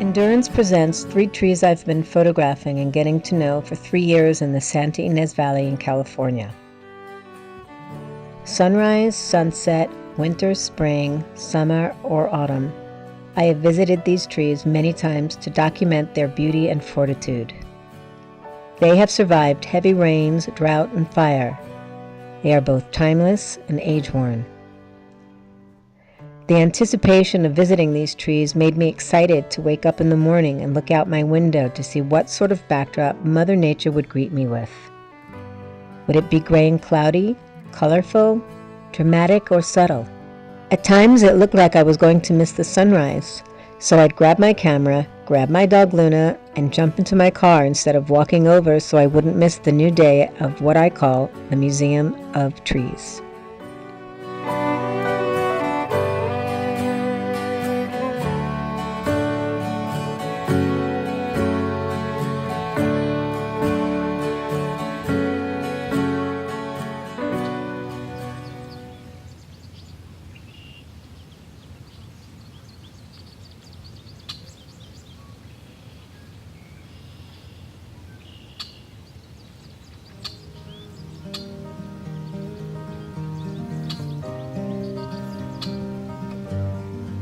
Endurance presents 3 trees I've been photographing and getting to know for 3 years in the Santa Ynez Valley in California. Sunrise, sunset, winter, spring, summer, or autumn. I have visited these trees many times to document their beauty and fortitude. They have survived heavy rains, drought, and fire. They are both timeless and age-worn. The anticipation of visiting these trees made me excited to wake up in the morning and look out my window to see what sort of backdrop Mother Nature would greet me with. Would it be gray and cloudy, colorful, dramatic, or subtle? At times it looked like I was going to miss the sunrise, so I'd grab my camera, grab my dog Luna, and jump into my car instead of walking over so I wouldn't miss the new day of what I call the Museum of Trees.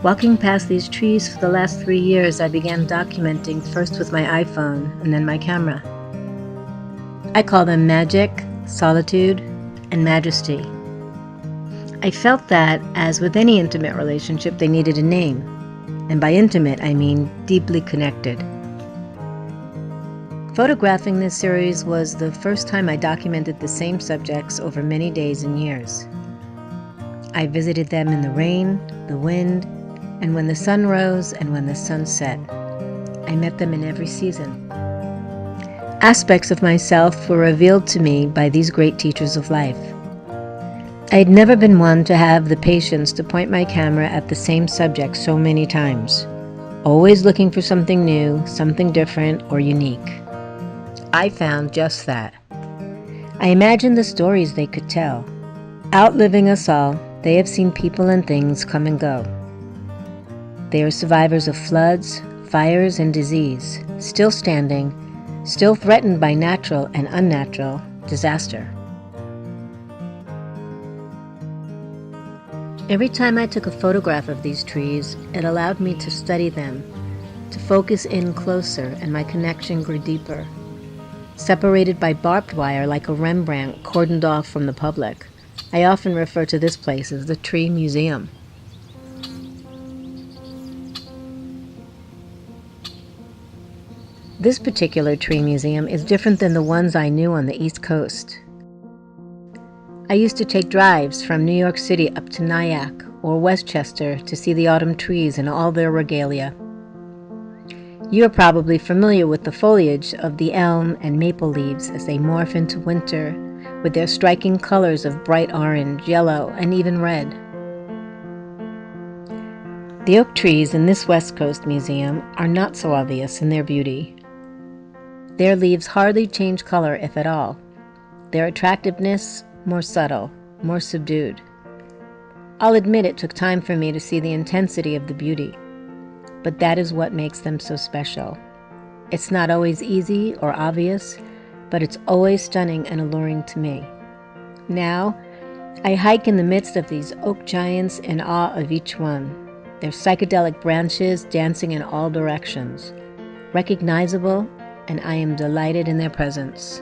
Walking past these trees for the last 3 years, I began documenting first with my iPhone and then my camera. I call them magic, solitude, and majesty. I felt that, as with any intimate relationship, they needed a name. And by intimate, I mean deeply connected. Photographing this series was the first time I documented the same subjects over many days and years. I visited them in the rain, the wind, and when the sun rose and when the sun set. I met them in every season. Aspects of myself were revealed to me by these great teachers of life. I had never been one to have the patience to point my camera at the same subject so many times, always looking for something new, something different, or unique. I found just that. I imagined the stories they could tell. Outliving us all, they have seen people and things come and go. They are survivors of floods, fires, and disease, still standing, still threatened by natural and unnatural disaster. Every time I took a photograph of these trees, it allowed me to study them, to focus in closer, and my connection grew deeper. Separated by barbed wire like a Rembrandt cordoned off from the public, I often refer to this place as the Tree Museum. This particular tree museum is different than the ones I knew on the East Coast. I used to take drives from New York City up to Nyack or Westchester to see the autumn trees in all their regalia. You are probably familiar with the foliage of the elm and maple leaves as they morph into winter with their striking colors of bright orange, yellow, and even red. The oak trees in this West Coast museum are not so obvious in their beauty. Their leaves hardly change color, if at all. Their attractiveness, more subtle, more subdued. I'll admit it took time for me to see the intensity of the beauty, but that is what makes them so special. It's not always easy or obvious, but it's always stunning and alluring to me. Now, I hike in the midst of these oak giants in awe of each one, their psychedelic branches dancing in all directions, recognizable, and I am delighted in their presence.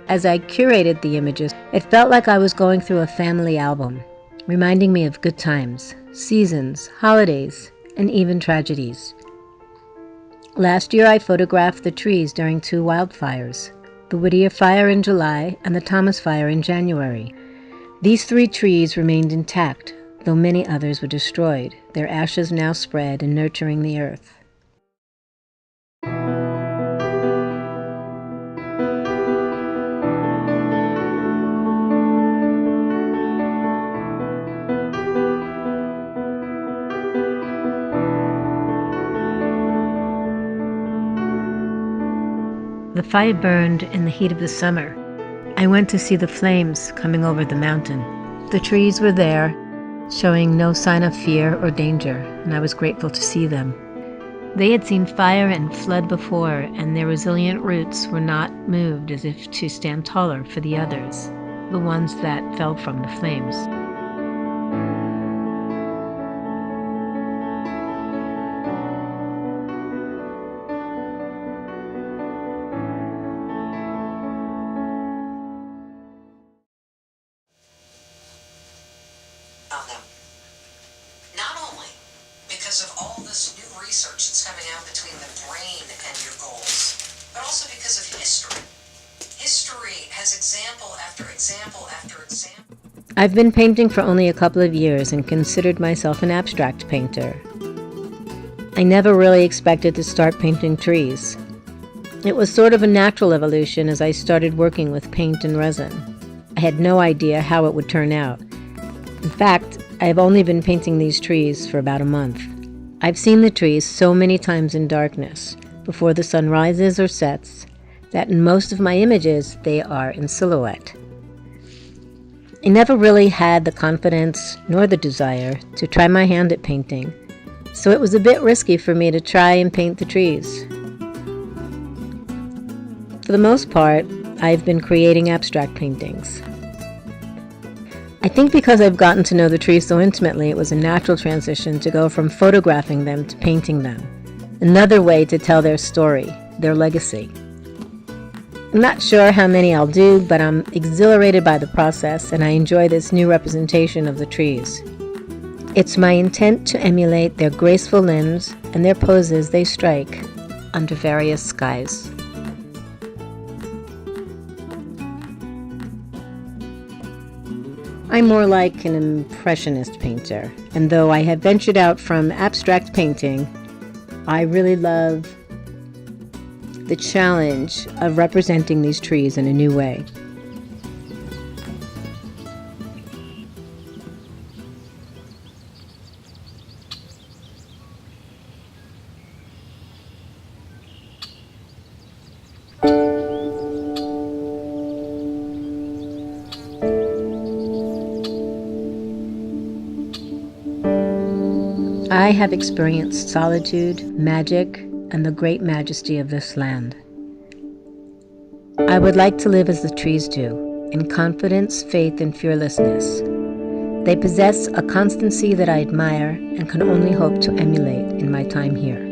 As I curated the images, it felt like I was going through a family album, reminding me of good times, seasons, holidays, and even tragedies. Last year I photographed the trees during 2 wildfires, the Whittier Fire in July and the Thomas Fire in January. These 3 trees remained intact, though many others were destroyed, their ashes now spread and nurturing the earth. The fire burned in the heat of the summer. I went to see the flames coming over the mountain. The trees were there, showing no sign of fear or danger, and I was grateful to see them. They had seen fire and flood before, and their resilient roots were not moved as if to stand taller for the others, the ones that fell from the flames. On them. Not only because of all this new research that's coming out between the brain and your goals, but also because of history. History has example after example after example. I've been painting for only a couple of years and considered myself an abstract painter. I never really expected to start painting trees. It was sort of a natural evolution as I started working with paint and resin. I had no idea how it would turn out. In fact, I have only been painting these trees for about a month. I've seen the trees so many times in darkness, before the sun rises or sets, that in most of my images, they are in silhouette. I never really had the confidence nor the desire to try my hand at painting, so it was a bit risky for me to try and paint the trees. For the most part, I've been creating abstract paintings. I think because I've gotten to know the trees so intimately, it was a natural transition to go from photographing them to painting them. Another way to tell their story, their legacy. I'm not sure how many I'll do, but I'm exhilarated by the process and I enjoy this new representation of the trees. It's my intent to emulate their graceful limbs and their poses they strike under various skies. I'm more like an impressionist painter, and though I have ventured out from abstract painting, I really love the challenge of representing these trees in a new way. I have experienced solitude, magic, and the great majesty of this land. I would like to live as the trees do, in confidence, faith, and fearlessness. They possess a constancy that I admire and can only hope to emulate in my time here.